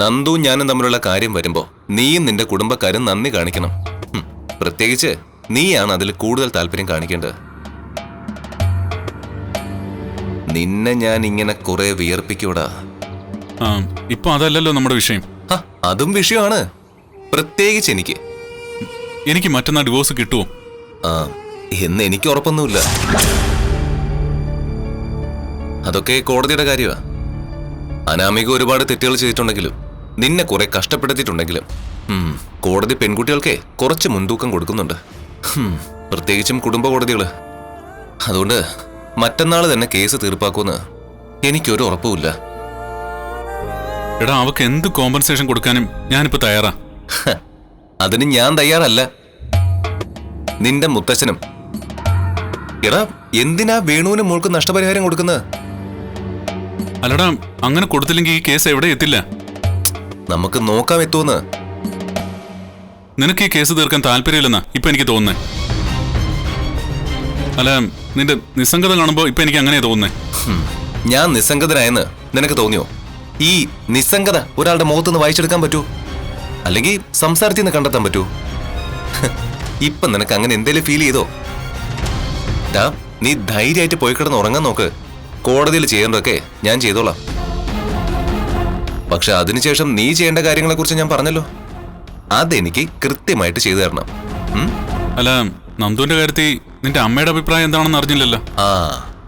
നന്ദുവും ഞാനും തമ്മിലുള്ള കാര്യം വരുമ്പോ നീയും നിന്റെ കുടുംബക്കാരും നന്ദി കാണിക്കണം. പ്രത്യേകിച്ച് നീയാണ് അതിൽ കൂടുതൽ താല്പര്യം കാണിക്കേണ്ടത്. നിന്നെ ഞാൻ ഇങ്ങനെ കുറെ വിയർപ്പിക്കൂടാ. ഇപ്പൊ അതല്ലല്ലോ നമ്മുടെ വിഷയം. അതും വിഷയമാണ്, പ്രത്യേകിച്ച് എനിക്ക് മറ്റന്നാൾ ഡിവോഴ്സ് കിട്ടുമോ? എന്ന് എനിക്ക് ഉറപ്പൊന്നുമില്ല. അതൊക്കെ കോടതിയുടെ കാര്യമാണ്. അനാമിക ഒരുപാട് തെറ്റുകൾ ചെയ്തിട്ടുണ്ടെങ്കിലും നിന്നെ കുറെ കഷ്ടപ്പെടുത്തിയിട്ടുണ്ടെങ്കിലും കോടതി പെൺകുട്ടികൾക്ക് കുറച്ച് മുൻതൂക്കം കൊടുക്കുന്നുണ്ട്, പ്രത്യേകിച്ചും കുടുംബ കോടതികള്. അതുകൊണ്ട് മറ്റന്നാൾ തന്നെ കേസ് തീർപ്പാക്കുമെന്ന് എനിക്കൊരു ഉറപ്പുമില്ല. എടാ, അവക്ക് എന്ത് കോമ്പൻസേഷൻ കൊടുക്കാനും ഞാനിപ്പോ തയ്യാറാ. അതിന് ഞാൻ തയ്യാറല്ല. നിന്റെ മുത്തച്ഛനും. എടാ, എന്തിനാ വേണുവിന് മോൾക്ക് നഷ്ടപരിഹാരം കൊടുക്കുന്നത്? അല്ലടാ, അങ്ങനെ കൊടുത്തില്ലെങ്കിൽ ഈ കേസ് എവിടെ എത്തില്ല. നമുക്ക് നോക്കാം എത്തുമെന്ന്. നിനക്ക് ഈ കേസ് തീർക്കാൻ താല്പര്യമില്ലെന്നാ ഇപ്പൊ എനിക്ക് തോന്നുന്നേ. അല്ല, നിന്റെ നിസ്സംഗത കാണുമ്പോ ഇപ്പൊ എനിക്ക് അങ്ങനെയാ തോന്നുന്നേ. ഞാൻ നിസ്സംഗതനായെന്ന് നിനക്ക് തോന്നിയോ? ഈ നിസ്സംഗത ഒരാളുടെ മുഖത്തുനിന്ന് വായിച്ചെടുക്കാൻ പറ്റൂ? അല്ലെങ്കിൽ സംസാരത്തിൽ നിന്ന് കണ്ടെത്താൻ പറ്റൂ? ഇപ്പൊ നിനക്ക് അങ്ങനെ എന്തേലും ഫീൽ ചെയ്തോ? നീ ധൈര്യമായിട്ട് പോയി കിടന്ന് ഉറങ്ങാൻ നോക്ക്. കോടതിയിൽ ചെയ്യേണ്ടതൊക്കെ ഞാൻ ചെയ്തോളാം. പക്ഷെ അതിനുശേഷം നീ ചെയ്യേണ്ട കാര്യങ്ങളെ കുറിച്ച് ഞാൻ പറഞ്ഞല്ലോ, അതെനിക്ക് കൃത്യമായിട്ട് ചെയ്തു തരണം. അല്ല, നന്ദുവിന്റെ കാര്യത്തിൽ നിന്റെ അമ്മയുടെ അഭിപ്രായം എന്താണെന്ന് അറിഞ്ഞില്ലല്ലോ.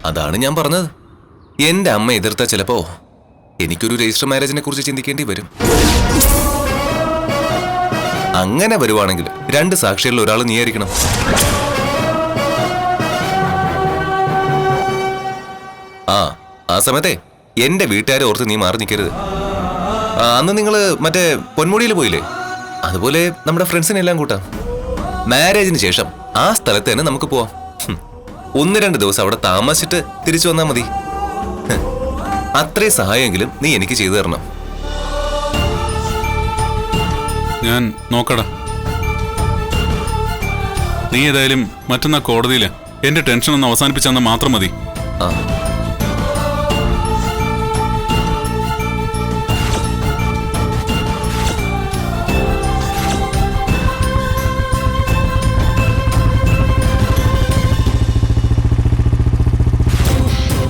അതാണ് ഞാൻ പറഞ്ഞത്. എന്റെ അമ്മ എതിർത്ത ചിലപ്പോ എനിക്കൊരു രജിസ്റ്റർ മാരേജിനെ കുറിച്ച് ചിന്തിക്കേണ്ടി വരും. അങ്ങനെ വരുവാണെങ്കിൽ രണ്ട് സാക്ഷികളിൽ ഒരാൾ നീയായിരിക്കണം. ആ സമയത്തെ എന്റെ വീട്ടുകാരെ ഓർത്ത് നീ മാറി നിൽക്കരുത്. അന്ന് നിങ്ങള് മറ്റേ പൊന്മുടിയിൽ പോയില്ലേ, അതുപോലെ നമ്മുടെ ഫ്രണ്ട്സിനെല്ലാം കൂട്ടാം. മാരേജിന് ശേഷം ആ സ്ഥലത്ത് തന്നെ നമുക്ക് പോവാം. 1-2 ദിവസം അവിടെ താമസിച്ചിട്ട് തിരിച്ചു വന്നാൽ മതി. അത്രയും സഹായമെങ്കിലും നീ എനിക്ക് ചെയ്തു തരണം. ഞാൻ നോക്കടാ. നീ ഏതായാലും മറ്റന്നാ കോടതിയില് എന്റെ ടെൻഷൻ ഒന്ന് അവസാനിപ്പിച്ചെന്നാൽ മാത്രം മതി.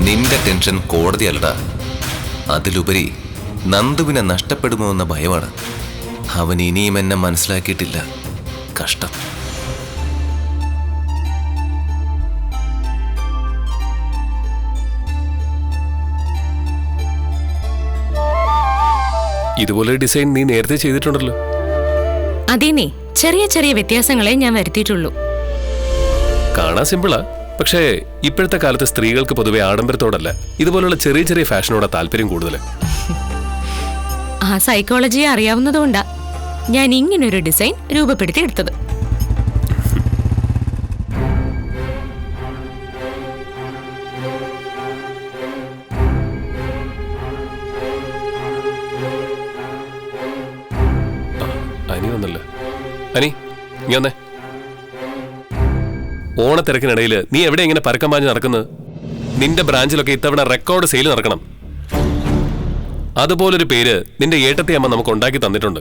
നിന്റെ ടെൻഷൻ കോടതിയല്ലടാ, അതിലുപരി നന്ദുവിനെ നഷ്ടപ്പെടുമോ എന്ന ഭയമാണ്. അവൻ ഇനിയും എന്നെ മനസ്സിലാക്കിയിട്ടില്ല. കഷ്ടം. ഇതുപോലെ ഡിസൈൻ നീ നേരത്തെ ചെയ്തിട്ടുണ്ടല്ലോ. അതേനെ, ചെറിയ ചെറിയ വ്യത്യാസങ്ങളെ ഞാൻ വരുത്തിയിട്ടുള്ളൂ. കാണാൻ സിമ്പിളാ, പക്ഷേ ഇപ്പോഴത്തെ കാലത്ത് സ്ത്രീകൾക്ക് പൊതുവെ ആഡംബരത്തോടല്ല ഇതുപോലുള്ള ചെറിയ ചെറിയ ഫാഷനോടാ താല്പര്യം കൂടുതൽ. ആ സൈക്കോളജിയെ അറിയാവുന്നതുകൊണ്ടാ ഞാൻ ഇങ്ങനൊരു ഡിസൈൻ രൂപപ്പെടുത്തി എടുത്തത്. അനി വന്നല്ലോ. അനി, നീ വന്നേ. ഓണത്തിരക്കിനിടയിൽ നീ എവിടെ ഇങ്ങനെ പരക്കം പാഞ്ഞ് നടക്കുന്നത്? നിന്റെ ബ്രാഞ്ചിലൊക്കെ ഇത്തവണ റെക്കോർഡ് സെയിൽ നടക്കണം. അതുപോലൊരു പേര് നിന്റെ ഏട്ടത്തെ അമ്മ നമുക്ക് ഉണ്ടാക്കി തന്നിട്ടുണ്ട്.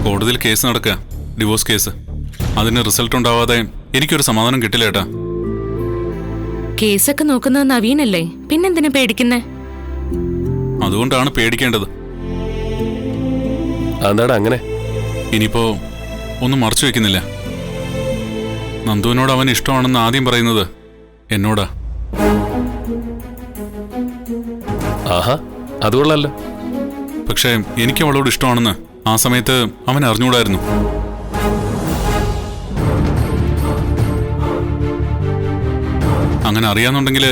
കോടതിയിൽ കേസ് നടക്കുക, ഡിവോഴ്സ് കേസ്. അതിന് റിസൾട്ട് ഉണ്ടാവാതെ എനിക്കൊരു സമാധാനം കിട്ടില്ല ഏട്ടാ. കേസൊക്കെ നോക്കുന്നത് നവീനല്ലേ, പിന്നെന്തിനാ പേടിക്കുന്നേ? അതുകൊണ്ടാണ് പേടിക്കേണ്ടത്. അതെന്താടാ അങ്ങനെ? ഇനിയിപ്പോ ഒന്നും മറച്ചു വെക്കുന്നില്ല. നന്ദുവിനോട് അവൻ ഇഷ്ടമാണെന്ന് ആദ്യം പറയുന്നത് എന്നോടാ. ആഹാ, അതുകൊള്ളല്ലോ. പക്ഷേ എനിക്ക് അവളോട് ഇഷ്ടമാണെന്ന് ആ സമയത്ത് അവൻ അറിഞ്ഞുകൂടായിരുന്നു. അങ്ങനെ അറിയാന്നുണ്ടെങ്കിൽ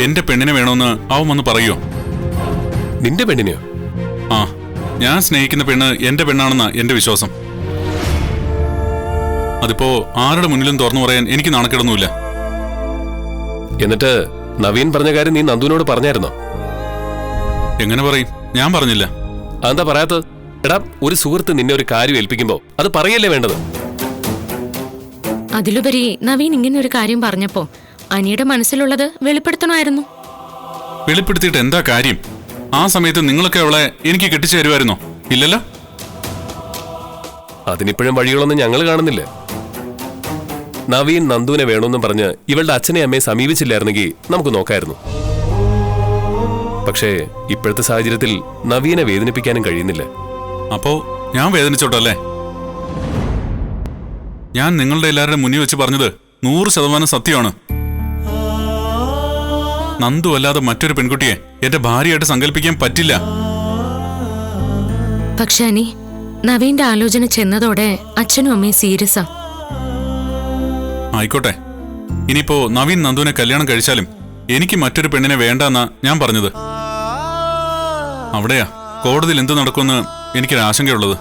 എന്റെ പെണ്ണിനെ വേണമെന്ന് അവൻ വന്ന് പറയോ? നിന്റെ പെണ്ണിനെയോ? ഞാൻ സ്നേഹിക്കുന്ന പെണ്ണ് എന്റെ പെണ്ണാണെന്നാ എന്റെ വിശ്വാസം. അതിപ്പോ ആരുടെ മുന്നിലും തുറന്നു പറയാൻ എനിക്ക് നാണക്കേടൊന്നുമില്ല. എന്നിട്ട് നവീൻ പറഞ്ഞ കാര്യം നീ നന്ദുവിനോട് പറഞ്ഞായിരുന്നോ? എങ്ങനെ പറയും? ഞാൻ പറഞ്ഞില്ല. അതെന്താ പറയാത്തത്? എടാ, ഒരു സുഹൃത്ത് നിന്നെ ഒരു കാര്യം ഏൽപ്പിക്കുമ്പോ അത് പറയല്ലേ വേണ്ടത്? അതിലുപരി നവീൻ ഇങ്ങനെ ഒരു കാര്യം പറഞ്ഞപ്പോ അനിയുടെ മനസ്സിലുള്ളത് വെളിപ്പെടുത്തണമായിരുന്നു. വെളിപ്പെടുത്തിയിട്ട് എന്താ കാര്യം? ആ സമയത്ത് നിങ്ങളൊക്കെ അവളെ എനിക്ക് കെട്ടിച്ചു തരുമായിരുന്നോ? ഇല്ലല്ലോ. അതിനിപ്പോഴും വഴികളൊന്നും ഞങ്ങൾ കാണുന്നില്ല. നവീൻ നന്ദുവിനെ വേണമെന്നും പറഞ്ഞ് ഇവളുടെ അച്ഛനെ അമ്മയെ സമീപിച്ചില്ലായിരുന്നെങ്കിൽ നമുക്ക് നോക്കായിരുന്നു. പക്ഷേ ഇപ്പോഴത്തെ സാഹചര്യത്തിൽ നവീനെ വേദനിപ്പിക്കാനും കഴിയുന്നില്ല. അപ്പോ ഞാൻ വേദനിച്ചോട്ടല്ലേ? ഞാൻ നിങ്ങളുടെ എല്ലാവരുടെ മുന്നിൽ വെച്ച് പറഞ്ഞത് 100% സത്യമാണ്. നന്ദു അല്ലാതെ മറ്റൊരു പെൺകുട്ടിയെ എന്റെ ഭാര്യയായിട്ട് സങ്കല്പിക്കാൻ പറ്റില്ല. പക്ഷെ അനി, നവീന്റെ ആലോചന ചെന്നതോടെ അച്ഛനും അമ്മയും സീരിയസാ. ആയിക്കോട്ടെ, ഇനിയിപ്പോ നവീൻ നന്ദുവിനെ കല്യാണം കഴിച്ചാലും എനിക്ക് മറ്റൊരു പെണ്ണിനെ വേണ്ടെന്നാ ഞാൻ പറഞ്ഞത്. അവിടെയാ കോടതിയിൽ എന്ത് നടക്കുമെന്ന് എനിക്കൊരു ആശങ്കയുള്ളത്.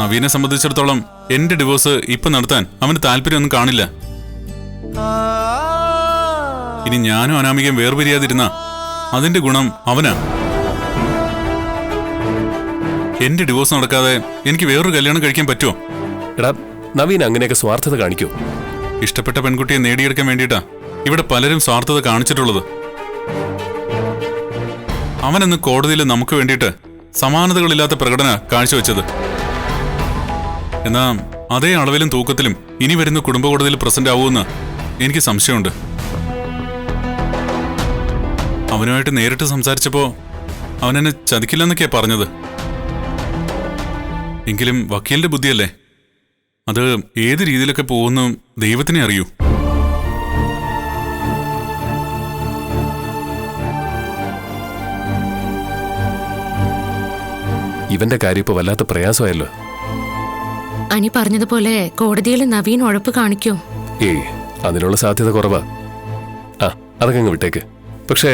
നവീനെ സംബന്ധിച്ചിടത്തോളം എന്റെ ഡിവോഴ്സ് ഇപ്പൊ നടത്താൻ അവന് താല്പര്യമൊന്നും കാണില്ല. ഇനി ഞാനും അനാമികയും വേർപിരിയാതിരുന്ന അതിന്റെ ഗുണം അവനാ. എന്റെ ഡിവോഴ്സ് നടക്കാതെ എനിക്ക് വേറൊരു കല്യാണം കഴിക്കാൻ പറ്റുമോ? എടാ, നവീൻ അങ്ങനെയൊക്കെ സ്വാർത്ഥത കാണിക്കൂ? ഇഷ്ടപ്പെട്ട പെൺകുട്ടിയെ നേടിയെടുക്കാൻ വേണ്ടിയിട്ടാ ഇവിടെ പലരും സ്വാർത്ഥത കാണിച്ചിട്ടുള്ളത്. അവനെന്ന് കോടതിയിൽ നമുക്ക് വേണ്ടിയിട്ട് സമാനതകളില്ലാത്ത പ്രകടന കാഴ്ചവെച്ചത്. എന്നാ അതേ അളവിലും തൂക്കത്തിലും ഇനി വരുന്ന കുടുംബ കോടതിയിൽ പ്രസന്റ് ആവുമെന്ന് എനിക്ക് സംശയമുണ്ട്. അവനുമായിട്ട് നേരിട്ട് സംസാരിച്ചപ്പോ അവനെന്നെ ചതിക്കില്ലെന്നൊക്കെയാ പറഞ്ഞത്. എങ്കിലും വക്കീലിന്റെ ബുദ്ധിയല്ലേ, അത് ഏത് രീതിയിലൊക്കെ പോകുന്നു ദൈവത്തിനെ അറിയൂ. ഇവന്റെ കാര്യം ഇപ്പൊ വല്ലാത്ത പ്രയാസമായല്ലോ. അനി പറഞ്ഞതുപോലെ കോടതിയിൽ നവീൻ ഉഴപ്പ് കാണിക്കോ? ഏയ്, അതിനുള്ള സാധ്യത കുറവാ. ആ, അതൊക്കെ അങ്ങ് വിട്ടേക്ക്. പക്ഷേ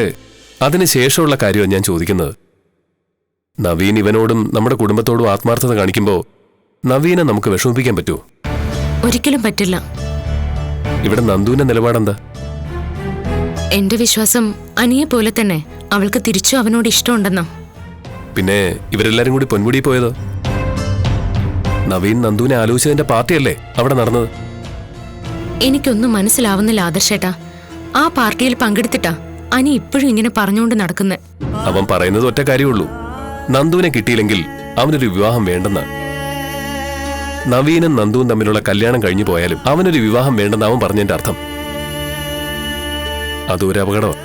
അതിന് ശേഷമുള്ള കാര്യമാണ് ഞാൻ ചോദിക്കുന്നത്. നവീൻ ഇവനോടും നമ്മുടെ കുടുംബത്തോടും ആത്മാർത്ഥത കാണിക്കുമ്പോൾ നവീനെ നമുക്ക് വിഷമിപ്പിക്കാൻ പറ്റുമോ? ഒരിക്കലും പറ്റില്ല. ഇവിടെ നന്ദുവിന്റെ നിലപാടെന്താ? എന്റെ വിശ്വാസം അനിയെ പോലെ തന്നെ അവൾക്ക് തിരിച്ചു അവനോട് ഇഷ്ടമുണ്ടെന്നാ. പിന്നെ ഇവരെല്ലാരും കൂടി പൊന്മുടി പോയതോ? നവീൻ നന്ദുവിനെ ആലോചിച്ചതിന്റെ പാർട്ടിയല്ലേ അവിടെ നടന്നത്? എനിക്കൊന്നും മനസ്സിലാവുന്നില്ല ആദർശേട്ടാ. ആ പാർട്ടിയിൽ പങ്കെടുത്തിട്ടാ അനി ഇപ്പോഴും ഇങ്ങനെ പറഞ്ഞുകൊണ്ട് നടക്കുന്നത്. അവൻ പറയുന്നത് ഒറ്റ കാര്യമുള്ളൂ, നന്ദുവിനെ കിട്ടിയില്ലെങ്കിൽ അവനൊരു വിവാഹം വേണ്ടെന്ന. നവീനും നന്ദുവും തമ്മിലുള്ള കല്യാണം കഴിഞ്ഞു പോയാലും അവനൊരു വിവാഹം വേണ്ടെന്ന് അവൻ പറഞ്ഞതിന്റെ അർത്ഥം. അതൊരു അപകടമാണ്.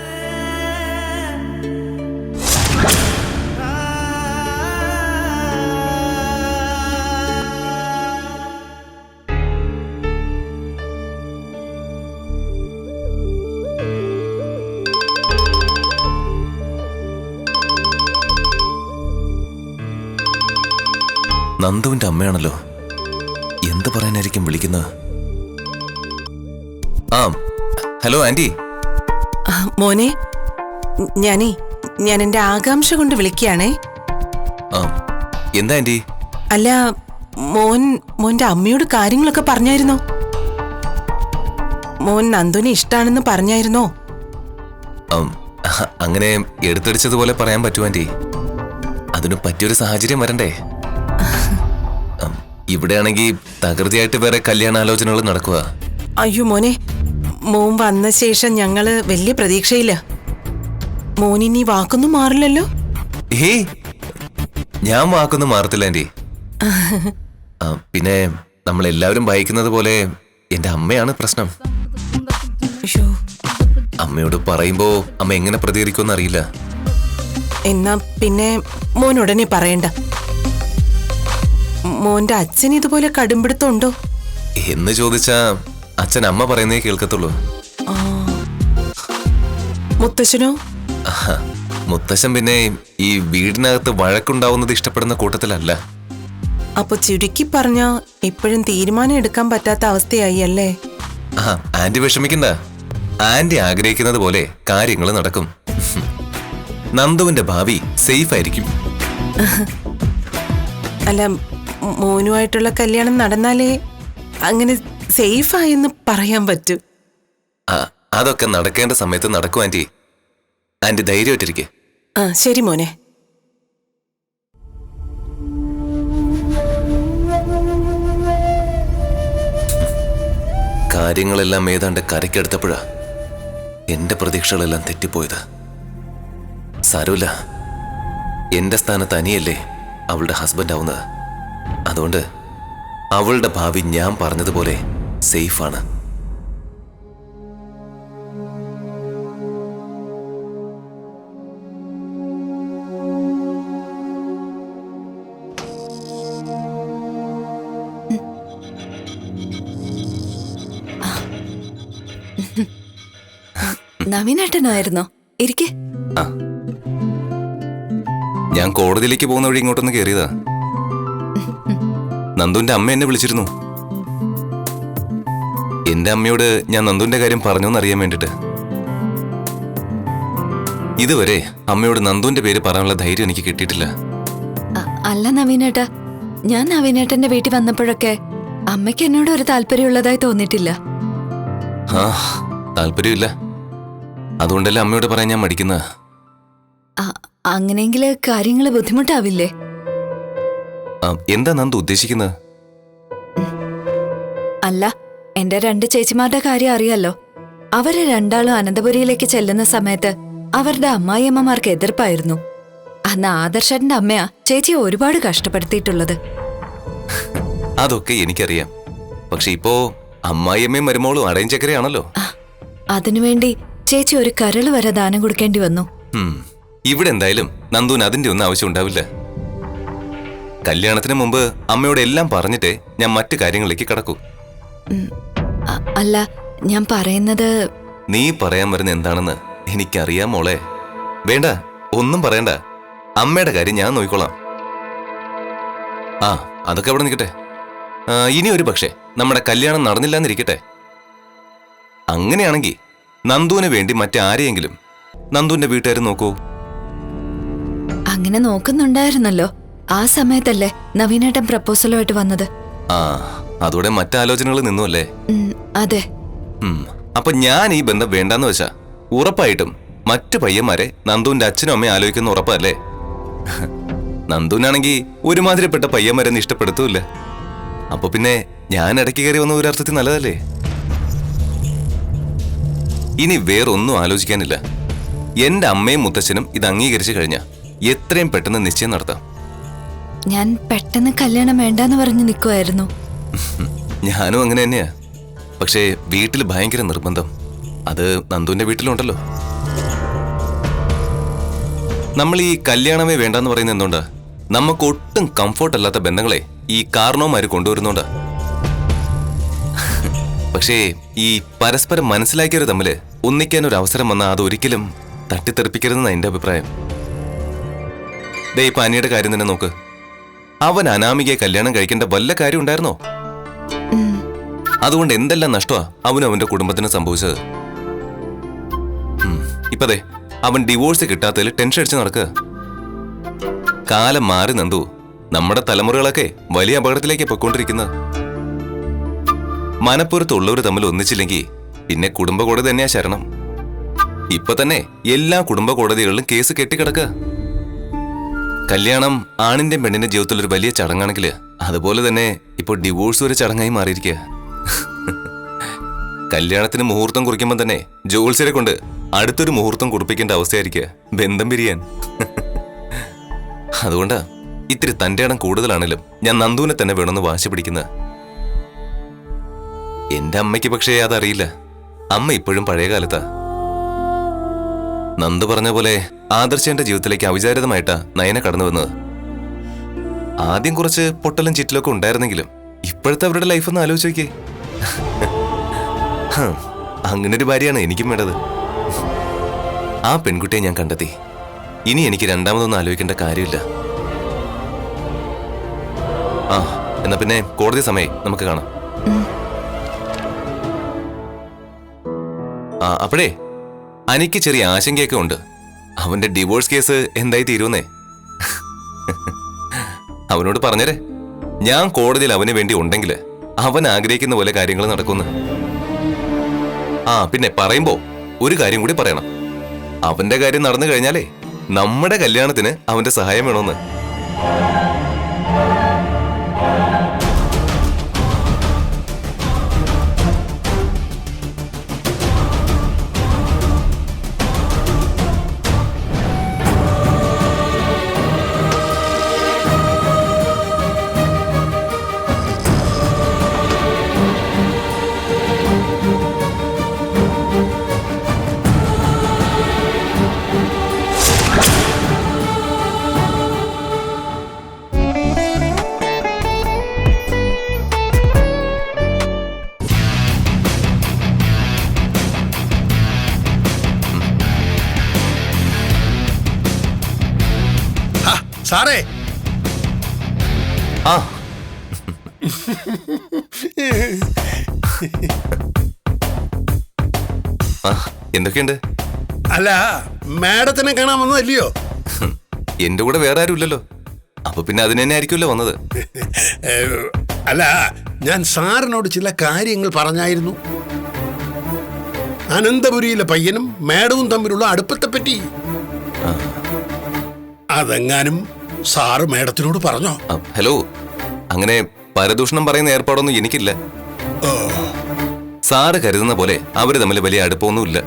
നന്ദുവിന്റെ അമ്മയാണല്ലോ. എന്ത് പറയാനായിരിക്കും വിളിക്കുന്നത്? ആ, ഹലോ ആന്റി. മോനെ, ഞാൻ എന്റെ ആകാംക്ഷ കൊണ്ട് വിളിക്കുകയാണേ. ആ, എന്താ ആന്റി? അല്ല, മോന്റെ അമ്മയോട് കാര്യങ്ങളൊക്കെ പറഞ്ഞായിരുന്നോ? മോൻ നന്ദുവിനെ ഇഷ്ടാണെന്ന് പറഞ്ഞായിരുന്നോ? അങ്ങനെ എടുത്തടിച്ചതുപോലെ പറയാൻ പറ്റുമോ ആന്റി? അതിന് പറ്റിയൊരു സാഹചര്യം വരണ്ടേ? ഇവിടെയാണെങ്കിൽ തകൃതിയായിട്ട് വേറെ കല്യാണാലോചനകൾ നടക്കുക. അയ്യോ മോനെ, മോൻ വന്ന ശേഷം ഞങ്ങള് വലിയ പ്രതീക്ഷയില്ല. മോനിനി വാക്കൊന്നും മാറില്ലല്ലോ? ഹേയ്, ഞാൻ വാക്കൊന്നും മാറത്തില്ല ആന്റി. പിന്നെ നമ്മളെല്ലാവരും ഭയക്കുന്നത് പോലെ എന്റെ അമ്മയാണ് പ്രശ്നം. അയ്യോ, അമ്മയോട് പറയുമ്പോ അമ്മ എങ്ങനെ പ്രതികരിക്കുമെന്ന് അറിയില്ല. എന്നാ പിന്നെ മോൻ ഉടനെ പറയണ്ട. മോന്റെ അച്ഛൻ ഇതുപോലെ കടുംപിടുത്തമുണ്ടോ എന്ന് ചോദിച്ചാ അച്ഛൻ അമ്മ പറയുന്നേ കേൾക്കത്തുള്ളൂ. മുത്തശ്ശനോ? മുത്തശ്ശൻ പിന്നെ ഈ വീടിനകത്ത് വഴക്കുണ്ടാവുന്നത് ഇഷ്ടപ്പെടുന്ന കൂട്ടത്തിലല്ല. അപ്പൊ ചുരുക്കി പറഞ്ഞ ഇപ്പോഴും തീരുമാനം എടുക്കാൻ പറ്റാത്ത അവസ്ഥയായി അല്ലേ? ആന്റി വിഷമിക്കണ്ട. ആന്റി ആഗ്രഹിക്കുന്നത് പോലെ കാര്യങ്ങൾ നടക്കും. നന്ദുവിന്റെ ഭാവി സേഫ് ആയിരിക്കും. അല്ല, മോനുമായിട്ടുള്ള കല്യാണം നടന്നാലേ അങ്ങനെ സേഫായെന്ന് പറയാൻ പറ്റൂ. അതൊക്കെ നടക്കേണ്ട സമയത്ത് നടക്കും ആന്റി. ആന്റി ധൈര്യമായിട്ടിരിക്കെ. ശരി മോനെ. കാര്യങ്ങളെല്ലാം ഏതാണ്ട് കരയ്ക്കടുത്തപ്പോഴാ എന്റെ പ്രതീക്ഷകളെല്ലാം തെറ്റിപ്പോയത്. സാരമില്ല, എന്റെ സ്ഥാനത്ത് അനിയല്ലേ അവളുടെ ഹസ്ബൻഡ് ആവുന്നത്. അതുകൊണ്ട് അവളുടെ ഭാവി ഞാൻ പറഞ്ഞതുപോലെ സേഫാണ്. നവീനേട്ടനായിരുന്നോ? ഇരിക്കെ. ആ, ഞാൻ കോടതിയിലേക്ക് പോകുന്ന വഴി ഇങ്ങോട്ടൊന്ന് കയറിയതാ. നന്ദുവിന്റെ അമ്മ എന്നെ വിളിച്ചിരുന്നു. എന്റെ അമ്മയോട് ഞാൻ നന്ദുവിന്റെ കാര്യം പറഞ്ഞോന്നറിയാൻ വേണ്ടിട്ട്. ഇതുവരെ അമ്മയോട് നന്ദുവിന്റെ പേര് പറയാനുള്ള ധൈര്യം എനിക്ക് കിട്ടിയിട്ടില്ല. അല്ല നവീനേട്ടാ, ഞാൻ നവീനേട്ടന്റെ വീട്ടിൽ വന്നപ്പോഴൊക്കെ അമ്മയ്ക്ക് എന്നോട് ഒരു താല്പര്യമുള്ളതായി തോന്നിയിട്ടില്ല. ആ, താല്പര്യമില്ല. അതുകൊണ്ടല്ലേ അമ്മയോട് പറയാൻ ഞാൻ മടിക്കുന്നത്. അങ്ങനെയെങ്കില് കാര്യങ്ങള് ബുദ്ധിമുട്ടാവില്ലേ? എന്താ നന്ദു ഉദ്ദേശിക്കുന്നത്? അല്ല, എന്റെ 2 ചേച്ചിമാരുടെ കാര്യം അറിയാലോ. അവര് രണ്ടാളും അനന്തപുരിയിലേക്ക് ചെല്ലുന്ന സമയത്ത് അവരുടെ അമ്മായിയമ്മമാർക്ക് എതിർപ്പായിരുന്നു. അന്ന് ആദർശന്റെ അമ്മയാ ചേച്ചിയെ ഒരുപാട് കഷ്ടപ്പെടുത്തിയിട്ടുള്ളത്. അതൊക്കെ എനിക്കറിയാം. പക്ഷെ ഇപ്പോ അമ്മായിയമ്മയും മരുമോളും അടയഞ്ചക്കരയാണല്ലോ. അതിനുവേണ്ടി ചേച്ചി ഒരു കരള് വരെ ദാനം കൊടുക്കേണ്ടി വന്നു. ഇവിടെ എന്തായാലും നന്ദുവിന് അതിന്റെ ഒന്നും ആവശ്യം ഉണ്ടാവില്ല. കല്യാണത്തിന് മുമ്പ് അമ്മയോട് എല്ലാം പറഞ്ഞിട്ടേ ഞാൻ മറ്റു കാര്യങ്ങളിലേക്ക് കടക്കൂ. അല്ല, ഞാൻ പറയുന്നത്... നീ പറയാൻ വരുന്ന എന്താണെന്ന് എനിക്കറിയാം മോളെ. വേണ്ട, ഒന്നും പറയണ്ട. അമ്മയുടെ കാര്യം ഞാൻ നോക്കിക്കോളാം. അതൊക്കെ അവിടെ നിൽക്കട്ടെ. ഇനി ഒരു പക്ഷേ നമ്മുടെ കല്യാണം നടന്നില്ലാന്നിരിക്കട്ടെ. അങ്ങനെയാണെങ്കിൽ നന്ദുവിന് വേണ്ടി മറ്റാരെയെങ്കിലും നന്ദുവിന്റെ വീട്ടുകാർ നോക്കൂ. അങ്ങനെ നോക്കുന്നുണ്ടായിരുന്നല്ലോ. ആ സമയത്തല്ലേ നവീനേട്ടൻ പ്രപ്പോസലുമായിട്ട് വന്നത്. അതോടെ മറ്റാലോചനകൾ നിന്നുവല്ലേ? അതെ. അപ്പൊ ഞാൻ ഈ ബന്ധം വേണ്ടാന്ന് വെച്ചാ ഉറപ്പായിട്ടും മറ്റു പയ്യന്മാരെ നന്ദുവിന്റെ അച്ഛനും അമ്മയും ആലോചിക്കുന്ന ഉറപ്പല്ലേ? നന്ദുവിനാണെങ്കിൽ ഒരുമാതിരിപ്പെട്ട പയ്യന്മാരെന്ന് ഇഷ്ടപ്പെടുത്തൂല്ല. അപ്പൊ പിന്നെ ഞാൻ ഇടയ്ക്ക് കയറി വന്ന ഒരർത്ഥത്തിൽ നല്ലതല്ലേ? ഇനി വേറൊന്നും ആലോചിക്കാനില്ല. എന്റെ അമ്മയും മുത്തച്ഛനും ഇത് അംഗീകരിച്ചു കഴിഞ്ഞാൽ എത്രയും പെട്ടെന്ന് നിശ്ചയം നടത്താം. ഞാൻ പെട്ടെന്ന് കല്യാണം വേണ്ടാന്ന് പറഞ്ഞു നിൽക്കുമായിരുന്നു. ഞാനും അങ്ങനെ തന്നെയാ. പക്ഷേ വീട്ടിൽ ഭയങ്കര നിർബന്ധം. അത് നന്ദുവിന്റെ വീട്ടിലുണ്ടല്ലോ. നമ്മൾ ഈ കല്യാണമേ വേണ്ടെന്ന് പറയുന്നത് എന്തുകൊണ്ടാ? നമുക്ക് ഒട്ടും കംഫോർട്ട് അല്ലാത്ത ബന്ധങ്ങളെ ഈ കാരണവന്മാര് കൊണ്ടുവരുന്നോണ്ടാ. പക്ഷേ ഈ പരസ്പരം മനസ്സിലാക്കിയവർ തമ്മില് ഒന്നിക്കാൻ ഒരു അവസരം വന്നാൽ അതൊരിക്കലും തട്ടിത്തെറിപ്പിക്കരുതെന്നാണ് എന്റെ അഭിപ്രായം. ദേ ഇപ്പൊ അനിയുടെ കാര്യം തന്നെ നോക്ക്. അവൻ അനാമികയെ കല്യാണം കഴിക്കേണ്ട വല്ല കാര്യം ഉണ്ടായിരുന്നോ? അതുകൊണ്ട് എന്തെല്ലാം നഷ്ടമാ അവനും അവന്റെ കുടുംബത്തിന് സംഭവിച്ചത്. ഇപ്പതേ അവൻ ഡിവോഴ്സ് കിട്ടാത്തതിൽ ടെൻഷൻ അടിച്ച് നടക്കുക. കാലം മാറി നന്ദു. നമ്മുടെ തലമുറകളൊക്കെ വലിയ അപകടത്തിലേക്ക് പൊയ്ക്കൊണ്ടിരിക്കുന്നത്. മനപ്പുറത്തുള്ളവർ തമ്മിൽ ഒന്നിച്ചില്ലെങ്കിൽ പിന്നെ കുടുംബ കോടതി തന്നെയാ ശരണം. ഇപ്പൊ തന്നെ എല്ലാ കുടുംബ കോടതികളിലും കേസ് കെട്ടിക്കിടക്കുക. കല്യാണം ആണിന്റെ പെണ്ണിന്റെ ജീവിതത്തിൽ ഒരു വലിയ ചടങ്ങാണെങ്കിൽ അതുപോലെ തന്നെ ഇപ്പോൾ ഡിവോഴ്സ് ഒരു ചടങ്ങായി മാറിയിരിക്കുക. കല്യാണത്തിന് മുഹൂർത്തം കുറിക്കുമ്പോൾ തന്നെ ജോത്സ്യരെ കൊണ്ട് അടുത്തൊരു മുഹൂർത്തം കുറിപ്പിക്കേണ്ട അവസ്ഥയായിരിക്കുക ബന്ധം പിരിയാൻ. അതുകൊണ്ടാ ഇത്തിരി തന്റെ ഇടം കൂടുതലാണെങ്കിലും ഞാൻ നന്ദുവിനെ തന്നെ വേണമെന്ന് വാശി പിടിക്കുന്നത്. എന്റെ അമ്മയ്ക്ക് പക്ഷേ അതറിയില്ല. അമ്മ ഇപ്പോഴും പഴയ കാലത്താ. നന്ദു പറഞ്ഞ പോലെ ആദർശന്റെ ജീവിതത്തിലേക്ക് അവിചാരിതമായിട്ടാ നയന കടന്നു വന്നത്. ആദ്യം കുറച്ച് പൊട്ടലും ചിറ്റലൊക്കെ ഉണ്ടായിരുന്നെങ്കിലും ഇപ്പോഴത്തെ അവരുടെ ലൈഫ് ഒന്ന് ആലോചിച്ച് നോക്കിയേ. അങ്ങനൊരു ഭാര്യയാണ് എനിക്കും വേണ്ടത്. ആ പെൺകുട്ടിയെ ഞാൻ കണ്ടെത്തി. ഇനി എനിക്ക് രണ്ടാമതൊന്നും ആലോചിക്കേണ്ട കാര്യമില്ല. എന്നാ പിന്നെ കോടതി സമയം നമുക്ക് കാണാം. അപ്പോഴേ അനിക്ക് ചെറിയ ആശങ്കയൊക്കെ ഉണ്ട്. അവന്റെ ഡിവോഴ്സ് കേസ് എന്തായി തീരുന്നേ? അവനോട് പറഞ്ഞേരെ, ഞാൻ കോടതിയിൽ അവന് വേണ്ടി ഉണ്ടെങ്കിൽ അവൻ ആഗ്രഹിക്കുന്ന പോലെ കാര്യങ്ങൾ നടക്കുന്നു. പിന്നെ പറയുമ്പോ ഒരു കാര്യം കൂടി പറയണം. അവന്റെ കാര്യം നടന്നു കഴിഞ്ഞാലേ നമ്മുടെ കല്യാണത്തിന് അവന്റെ സഹായം വേണമെന്ന്. സാറേ ആ ആ, എന്തൊക്കെയുണ്ട്? അല്ല മാഡത്തിനെ കാണാൻ വന്നതല്ലയോ? എന്റെ കൂടെ വേറെ ആരും ഇല്ലല്ലോ, അപ്പൊ പിന്നെ അതിന് തന്നെ ആയിരിക്കുമല്ലോ വന്നത്. അല്ല ഞാൻ സാറിനോട് ചില കാര്യങ്ങൾ പറഞ്ഞായിരുന്നു. അനന്തപുരിയിലെ പയ്യനും മാഡവും തമ്മിലുള്ള അടുപ്പത്തെ പറ്റി. അതെങ്ങാനും സാറ് മാഡത്തിനോട് പറഞ്ഞോ? ഹലോ, അങ്ങനെ പരദൂഷണം പറയുന്ന ഏർപ്പാടൊന്നും എനിക്കില്ല. സാറ് കരുതുന്ന പോലെ അവര് തമ്മിൽ വലിയ അടുപ്പമൊന്നുമില്ല.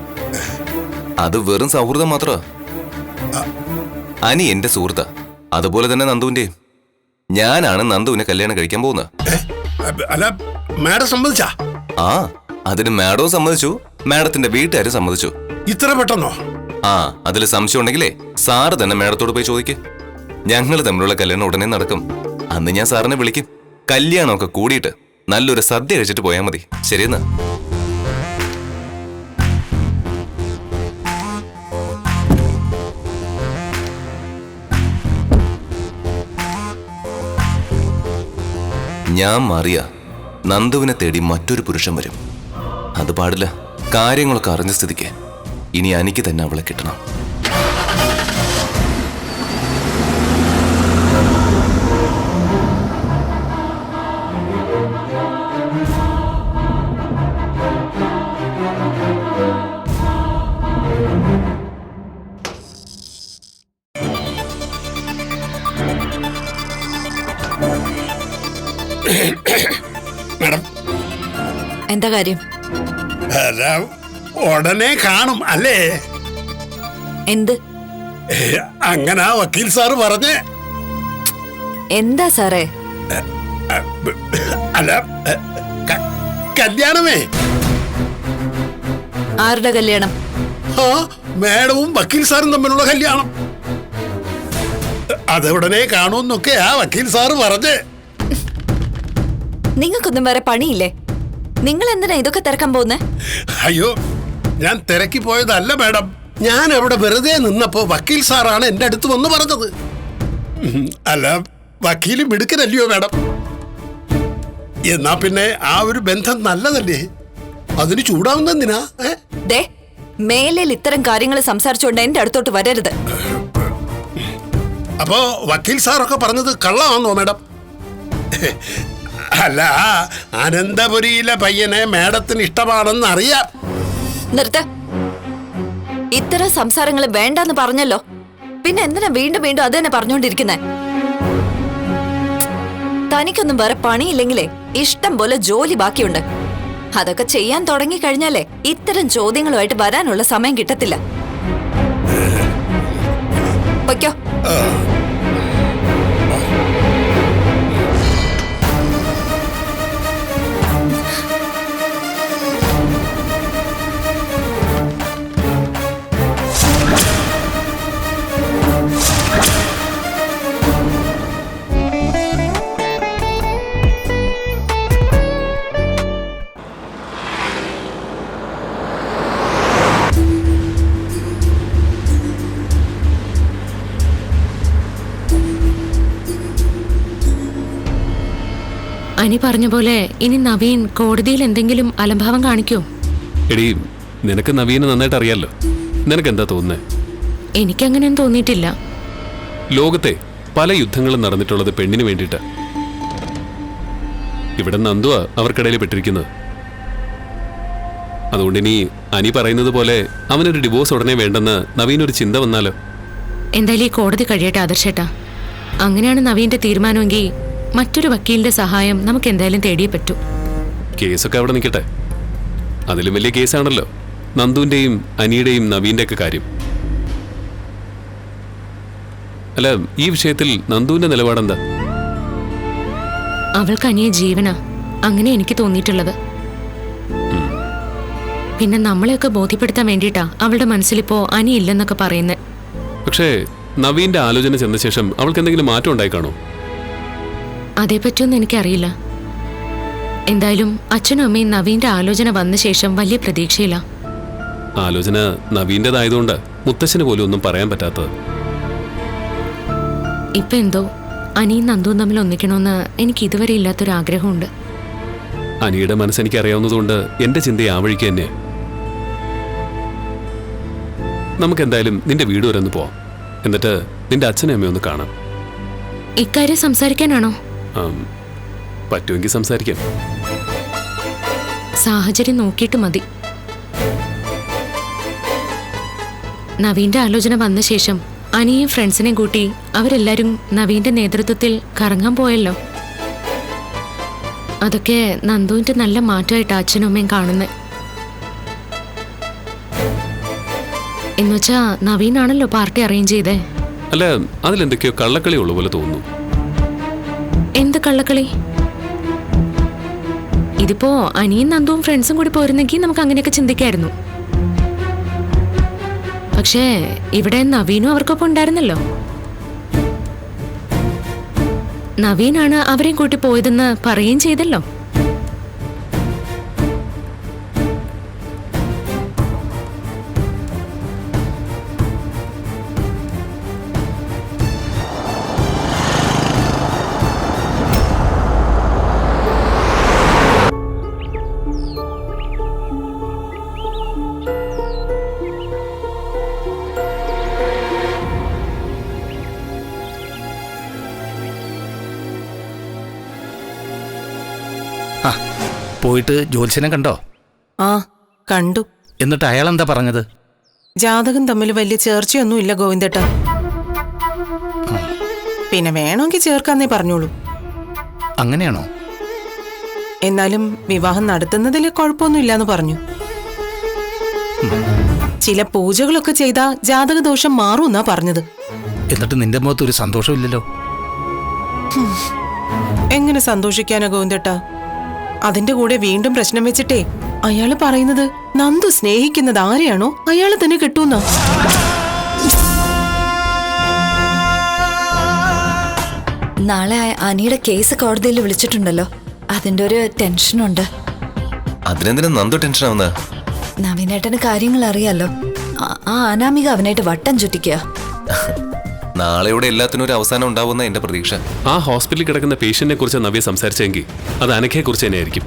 അത് വെറും സൗഹൃദം മാത്രമാ. അനി എന്റെ സുഹൃത്താ, അതുപോലെ തന്നെ നന്ദുവിന്റെയും. ഞാനാണ് നന്ദുവിനെ കല്യാണം കഴിക്കാൻ പോകുന്നത്. അല്ല മാഡം സമ്മതിച്ചാ? ആ, അതിന് മാഡവും സമ്മതിച്ചു, മാഡത്തിന്റെ വീട്ടുകാരും സമ്മതിച്ചു. ഇത്ര പെട്ടെന്നോ? ആ, അതിൽ സംശയം ഉണ്ടെങ്കിലേ സാറ് തന്നെ മാഡത്തോട് പോയി ചോദിക്കും. ഞങ്ങൾ തമ്മിലുള്ള കല്യാണം ഉടനെ നടക്കും. അന്ന് ഞാൻ സാറിനെ വിളിക്കും. കല്യാണമൊക്കെ കൂടിയിട്ട് നല്ലൊരു സദ്യ കഴിച്ചിട്ട് പോയാൽ മതി. ശരിയെന്നാ? ഞാൻ മാറിയ നന്ദുവിനെ തേടി മറ്റൊരു പുരുഷൻ വരും. അത് പാടില്ല. കാര്യങ്ങളൊക്കെ അറിഞ്ഞ സ്ഥിതിക്ക് ഇനി എനിക്ക് തന്നെ അവളെ കിട്ടണം. മാഡം എന്താ കാര്യം? അല്ല ഉടനെ കാണും അല്ലേ? എന്ത്? അങ്ങനെ വക്കീൽ സാറ് പറഞ്ഞേ. എന്താ സാറേ? അല്ല കല്യാണമേ. ആരുടെ കല്യാണം? ആ, മാഡവും വക്കീൽ സാറും തമ്മിലുള്ള കല്യാണം. അത് ഉടനെ കാണുമെന്നൊക്കെ ആ വക്കീൽ സാറ് പറഞ്ഞേ. നിങ്ങൾക്കൊന്നും വേറെ പണിയില്ലേ? നിങ്ങൾ എന്തിനാ ഇതൊക്കെ തിരക്കാൻ പോകുന്നേ? അയ്യോ, ഞാൻ തിരക്കി പോയതല്ല മാഡം. ഞാൻ അവിടെ വെറുതെ നിന്നപ്പോ വക്കീൽ സാറാണ് എന്റെ അടുത്ത് വന്ന് പറഞ്ഞത്. അല്ല വക്കീല് മിടുക്കനല്ലയോ മാഡം? എന്നാ പിന്നെ ആ ഒരു ബന്ധം നല്ലതല്ലേ? അതിന് ചൂടാവുന്നെന്തിനാ? ദേ, മേലിൽ ഇത്തരം കാര്യങ്ങൾ സംസാരിച്ചുകൊണ്ട് എന്റെ അടുത്തോട്ട് വരരുത്. അപ്പോ വക്കീൽ സാറൊക്കെ പറഞ്ഞത് കള്ളമാണോ മാഡം? അല്ല, അനന്തപുരിയിലെ പയ്യനെ മാഡത്തിന് ഇഷ്ടമാണെന്ന് അറിയാം. നിർത്ത്. ഇത്തരം സംസാരങ്ങൾ വേണ്ടെന്ന് പറഞ്ഞല്ലോ. പിന്നെ എന്തിനാ വീണ്ടും വീണ്ടും അത് തന്നെ പറഞ്ഞുകൊണ്ടിരിക്കുന്നേ? തനിക്കൊന്നും വേറെ പണിയില്ലെങ്കിലേ ഇഷ്ടം പോലെ ജോലി ബാക്കിയുണ്ട്. അതൊക്കെ ചെയ്യാൻ തുടങ്ങി കഴിഞ്ഞാലേ ഇത്തരം ചോദ്യങ്ങളുമായിട്ട് വരാനുള്ള സമയം കിട്ടത്തില്ല. പൊയ്ക്കോ. അനി പറഞ്ഞ പോലെ ഇനി നവീൻ കോടതിയിൽ എന്തെങ്കിലും അലംഭാവം കാണിക്കോ? എടി, നിനക്ക് നവീനെ നന്നായിട്ട് അറിയാലോ. നിനക്കെന്താ തോന്നുന്നേ? എനിക്കങ്ങനെയൊന്നും തോന്നിയിട്ടില്ല. ലോകത്തെ പല യുദ്ധങ്ങളും നടന്നിട്ടുള്ളത് പെണ്ണിന് വേണ്ടിയിട്ട്. ഇവിടെ നന്ദുവാ അവർക്കിടയിൽ പെട്ടിരിക്കുന്നത്. അതുകൊണ്ട് ഇനി അനി പറയുന്നത് പോലെ അവനൊരു ഡിവോഴ്സ് ഉടനെ വേണ്ടെന്ന് നവീനൊരു ചിന്ത വന്നാലോ? എന്തായാലും ഈ കോടതി കഴിയട്ടെ ആദർശേട്ടാ. അങ്ങനെയാണ് നവീന്റെ തീരുമാനമെങ്കിൽ മറ്റൊരു വക്കീലിന്റെ സഹായം നമുക്ക് എന്തായാലും തേടിയേ പറ്റൂ. കേസൊക്കെ അവിടെ നിൽക്കട്ടെ. അതിലും വലിയ കേസാണല്ലോ നന്ദുവിന്റെയും അനിയുടെയും നവീന്റെ ഒക്കെ കാര്യം. അല്ല, ഈ വിഷയത്തിൽ നന്ദുവിന്റെ നിലപാടെന്താ? അവൾക്ക് അനിയെ ജീവനാ, അങ്ങനെ എനിക്ക് തോന്നിയിട്ടുള്ളത്. പിന്നെ നമ്മളെയൊക്കെ ബോധ്യപ്പെടുത്താൻ വേണ്ടിയിട്ടാ അവളുടെ മനസ്സിലിപ്പോ അനി ഇല്ലെന്നൊക്കെ പറയുന്നേ. പക്ഷേ നവീന്റെ ആലോചന ചെന്ന ശേഷം അവൾക്ക് എന്തെങ്കിലും മാറ്റം ഉണ്ടായി കാണോ? അതേപ്പറ്റിയൊന്നും എനിക്കറിയില്ല. എന്തായാലും അച്ഛനും അമ്മയും നവീന്റെ ആലോചന വന്ന ശേഷം വലിയ പ്രതീക്ഷയില്ല. ആലോചന നവീന്റേതായതുകൊണ്ട് മുത്തശ്ശന് പോലും ഒന്നും പറയാൻ പറ്റാത്തത്. ഇപ്പൊ എന്തോ അനിയും നന്ദുവും തമ്മിൽ ഒന്നിക്കണമെന്ന് എനിക്ക് ഇതുവരെ ഇല്ലാത്തൊരാഗ്രഹമുണ്ട്. അനിയുടെ മനസ്സെനിക്ക് അറിയാവുന്നതുകൊണ്ട് എന്റെ ചിന്ത ആ വഴിക്ക് തന്നെ. നമുക്ക് എന്തായാലും നിന്റെ വീട് വരെ ഒന്ന് പോവാം. എന്നിട്ട് നിന്റെ അച്ഛനും അമ്മയും ഒന്ന് കാണാം. ഇക്കാര്യം സംസാരിക്കാനാണോ? പറ്റുമെങ്കിൽ സംസാരിക്കാം. സാഹചര്യം നോക്കിയിട്ട് മതി. നവീന്റെ ആലോചന വന്ന ശേഷം അനിയും ഫ്രണ്ട്സിനെയും കൂട്ടി അവരെല്ലാരും നവീന്റെ നേതൃത്വത്തിൽ കറങ്ങാൻ പോയല്ലോ. അതൊക്കെ നന്ദുവിന്റെ നല്ല മാറ്റമായിട്ട് അച്ഛനും അമ്മയും കാണുന്നത്. എന്നുവെച്ചാ നവീനാണല്ലോ പാർട്ടി അറേഞ്ച് ചെയ്തേ. അല്ല, അതിലെന്തൊക്കെയോ കള്ളക്കളി ഉള്ള പോലെ തോന്നുന്നു. എന്ത് കള്ളക്കളി? ഇതിപ്പോ അനിയും നന്ദുവും ഫ്രണ്ട്സും കൂടി പോരുന്നെങ്കിൽ നമുക്ക് അങ്ങനെയൊക്കെ ചിന്തിക്കായിരുന്നു. പക്ഷേ ഇവിടെ നവീനും അവർക്കൊപ്പം ഉണ്ടായിരുന്നല്ലോ. നവീനാണ് അവരെയും കൂട്ടി പോയതെന്ന് പറയുകയും ചെയ്തല്ലോ. പോയിട്ട് ജ്യോത്സ്യനെ കണ്ടോ? ആ, കണ്ടു. എന്നിട്ട് അയാൾ എന്താ പറഞ്ഞത്? ജാതകം തമ്മിൽ വലിയ ചേർച്ചയൊന്നുമില്ല ഗോവിന്ദേട്ട. പിന്നെ വേണമെങ്കിൽ ചേർക്കാന്നേ പറഞ്ഞോളൂ. അങ്ങനെയാണോ? എന്നാലും വിവാഹം നടത്തുന്നതിൽ കുഴപ്പമൊന്നുമില്ലാന്ന് പറഞ്ഞു. ചില പൂജകളൊക്കെ ചെയ്താ ജാതകദോഷം മാറുമെന്നാ പറഞ്ഞത്. എന്നിട്ട് നിന്റെ മുഖത്ത് ഒരു സന്തോഷമില്ലല്ലോ. എങ്ങനെ സന്തോഷിക്കാനാ ഗോവിന്ദേട്ട? അതിന്റെ കൂടെ വീണ്ടും പ്രശ്നം വെച്ചിട്ടേ അയാള് പറയുന്നത് നന്ദു സ്നേഹിക്കുന്നത് ആരെയാണോ അയാളെ തന്നെ കിട്ടൂന്നാ. നാളെ അനിയുടെ കേസ് കോടതിയിൽ വിളിച്ചിട്ടുണ്ടല്ലോ. അതിന്റെ ഒരു ടെൻഷനുണ്ട്. അതിനെന്തിനാ നന്ദു ടെൻഷൻ ആവുന്ന? നവീനേട്ടന് കാര്യങ്ങൾ അറിയാലോ. ആ അനാമിക അവനായിട്ട് വട്ടം ചുറ്റിക്കുക. നാളെയോടെ എല്ലാത്തിനും ഒരു അവസാനം ഉണ്ടാവുന്ന എന്റെ പ്രതീക്ഷ. ആ ഹോസ്പിറ്റലിൽ കിടക്കുന്ന പേഷ്യന്റിനെ കുറിച്ച് നവ്യ സംസാരിച്ചെങ്കിൽ അത് അനഘയെ കുറിച്ച് തന്നെയായിരിക്കും.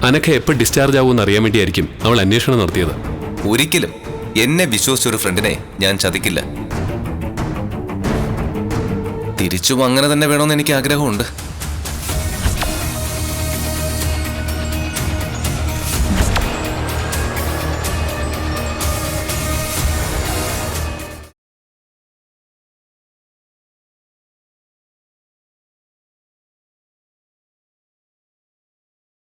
അനഘ എപ്പോൾ ഡിസ്ചാർജ് ആവുമെന്ന് അറിയാൻ വേണ്ടിയായിരിക്കും അവൾ അന്വേഷണം നടത്തിയത്. ഒരിക്കലും എന്നെ വിശ്വസിച്ചൊരു ഫ്രണ്ടിനെ ഞാൻ ചതിക്കില്ല. തിരിച്ചും അങ്ങനെ തന്നെ വേണമെന്ന് എനിക്ക് ആഗ്രഹമുണ്ട്.